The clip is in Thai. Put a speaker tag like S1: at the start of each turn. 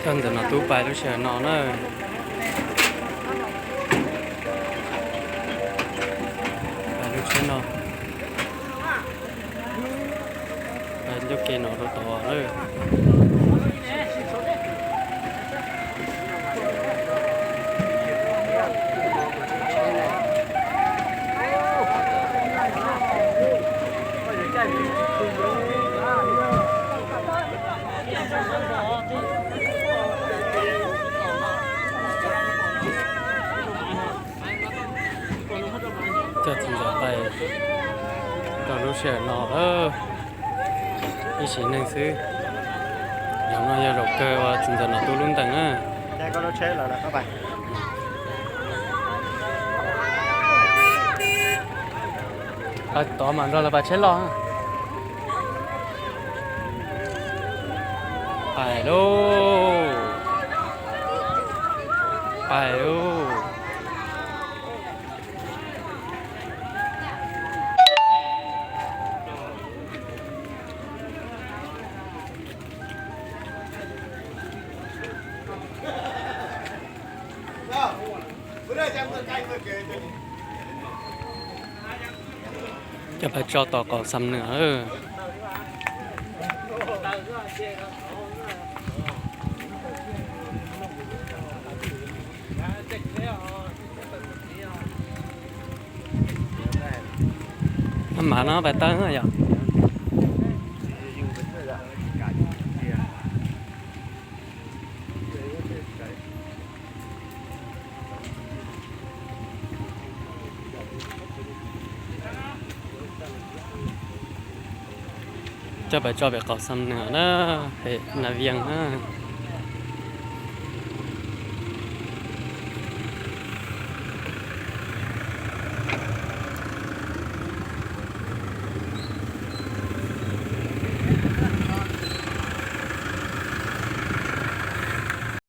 S1: cần giờ nó tú bài lúc chờ nó nữa bài lúc chờ nó bài lúc kia nó đồ to nữaจะถึงจะไปก็รู้เสียหนออีสีหนึ่งซื้ออย่างน้อยอย่าหลบเกอว่าถึงจะหนอตัวลุ้นแต่ง
S2: ได้ก็รถเช็คแล้วเข้าไป
S1: ต่อมันเราละไปเช็ดรอไปลูไปลูจะไปจอต่อก่อนซ้ำเหนือmà nó phải tới rồi vậy cho phải cho việc cọ xăm nữa đó hệ là viếng ha